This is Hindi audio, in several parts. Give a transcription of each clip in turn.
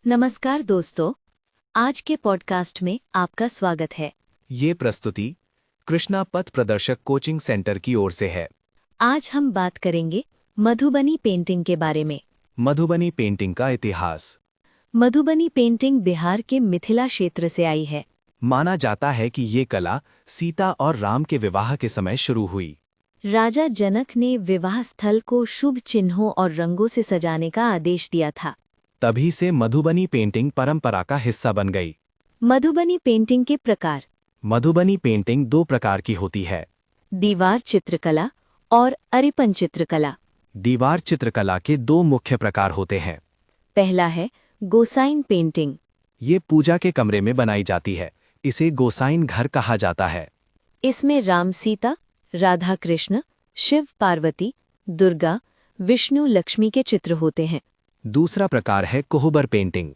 नमस्कार दोस्तों, आज के पॉडकास्ट में आपका स्वागत है। ये प्रस्तुति कृष्णा पथ प्रदर्शक कोचिंग सेंटर की ओर से है। आज हम बात करेंगे मधुबनी पेंटिंग के बारे में। मधुबनी पेंटिंग का इतिहास। मधुबनी पेंटिंग बिहार के मिथिला क्षेत्र से आई है। माना जाता है कि ये कला सीता और राम के विवाह के समय शुरू हुई। राजा जनक ने विवाह स्थल को शुभ चिन्हों और रंगों से सजाने का आदेश दिया था। तभी से मधुबनी पेंटिंग परंपरा का हिस्सा बन गई। मधुबनी पेंटिंग के प्रकार। मधुबनी पेंटिंग दो प्रकार की होती है, दीवार चित्रकला और अरिपन चित्रकला। दीवार चित्रकला के दो मुख्य प्रकार होते हैं। पहला है गोसाइन पेंटिंग। ये पूजा के कमरे में बनाई जाती है। इसे गोसाइन घर कहा जाता है। इसमें राम सीता, राधा कृष्ण, शिव पार्वती, दुर्गा, विष्णु लक्ष्मी के चित्र होते हैं। दूसरा प्रकार है कोहबर पेंटिंग।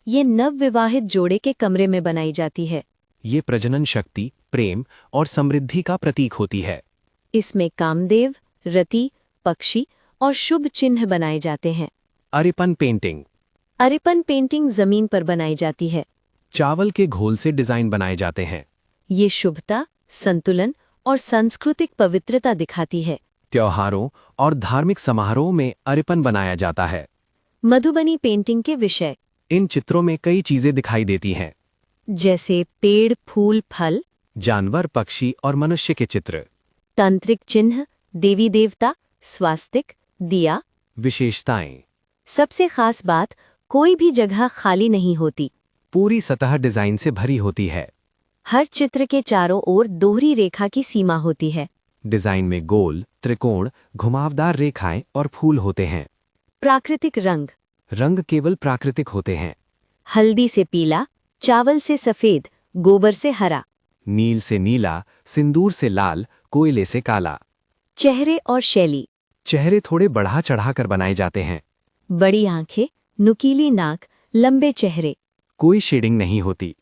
ये नवविवाहित जोड़े के कमरे में बनाई जाती है। ये प्रजनन शक्ति, प्रेम और समृद्धि का प्रतीक होती है। इसमें कामदेव, रति, पक्षी और शुभ चिन्ह बनाए जाते हैं। अरिपन पेंटिंग। अरिपन पेंटिंग जमीन पर बनाई जाती है। चावल के घोल से डिजाइन बनाए जाते हैं। ये शुभता, संतुलन और सांस्कृतिक पवित्रता दिखाती है। त्योहारों और धार्मिक समारोह में अरिपन बनाया जाता है। मधुबनी पेंटिंग के विषय। इन चित्रों में कई चीजें दिखाई देती हैं, जैसे पेड़, फूल, फल, जानवर, पक्षी और मनुष्य के चित्र। तांत्रिक चिन्ह, देवी देवता, स्वास्तिक, दिया। विशेषताएं। सबसे खास बात, कोई भी जगह खाली नहीं होती। पूरी सतह डिजाइन से भरी होती है। हर चित्र के चारों ओर दोहरी रेखा की सीमा होती है। डिजाइन में गोल, त्रिकोण, घुमावदार रेखाएं और फूल होते हैं। प्राकृतिक रंग। रंग केवल प्राकृतिक होते हैं। हल्दी से पीला, चावल से सफेद, गोबर से हरा। नील से नीला, सिंदूर से लाल, कोयले से काला। चेहरे और शैली। चेहरे थोड़े बढ़ा चढ़ाकर बनाए जाते हैं। बड़ी आंखें, नुकीली नाक, लंबे चेहरे। कोई शेडिंग नहीं होती।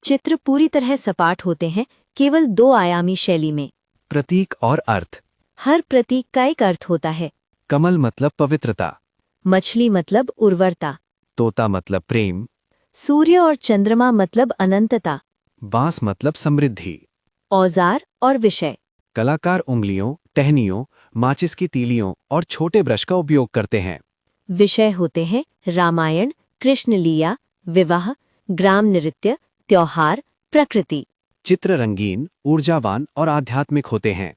चित्र पूरी तरह सपाट होते हैं, केवल दो आयामी शैली में। प्रतीक और अर्थ। हर प्रतीक का एक अर्थ होता है। कमल मतलब पवित्रता, मछली मतलब उर्वरता, तोता मतलब प्रेम, सूर्य और चंद्रमा मतलब अनंतता। बांस मतलब समृद्धि। औजार और विषय। कलाकार उंगलियों, टहनियों, माचिस की तीलियों और छोटे ब्रश का उपयोग करते हैं। विषय होते हैं रामायण, कृष्ण लीला, विवाह, ग्राम नृत्य, त्योहार, प्रकृति। चित्र रंगीन, ऊर्जावान और आध्यात्मिक होते हैं।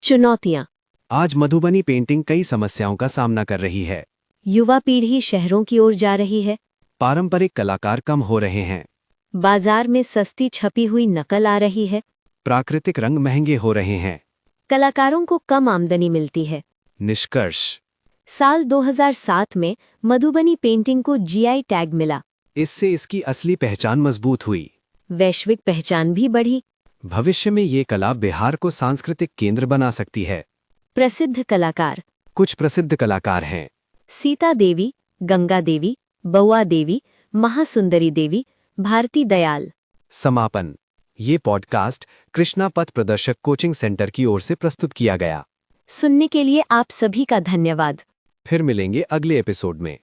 चुनौतियाँ। आज मधुबनी पेंटिंग कई समस्याओं का सामना कर रही है। युवा पीढ़ी शहरों की ओर जा रही है। पारंपरिक कलाकार कम हो रहे हैं। बाजार में सस्ती छपी हुई नकल आ रही है। प्राकृतिक रंग महंगे हो रहे हैं। कलाकारों को कम आमदनी मिलती है। निष्कर्ष। साल 2007 में मधुबनी पेंटिंग को जीआई टैग मिला। इससे इसकी असली पहचान मजबूत हुई। वैश्विक पहचान भी बढ़ी। भविष्य में ये कला बिहार को सांस्कृतिक केंद्र बना सकती है। प्रसिद्ध कलाकार। कुछ प्रसिद्ध कलाकार हैं। सीता देवी, गंगा देवी, बउआ देवी, महासुंदरी देवी, भारती दयाल। समापन। ये पॉडकास्ट कृष्णा पथ प्रदर्शक कोचिंग सेंटर की ओर से प्रस्तुत किया गया। सुनने के लिए आप सभी का धन्यवाद। फिर मिलेंगे अगले एपिसोड में।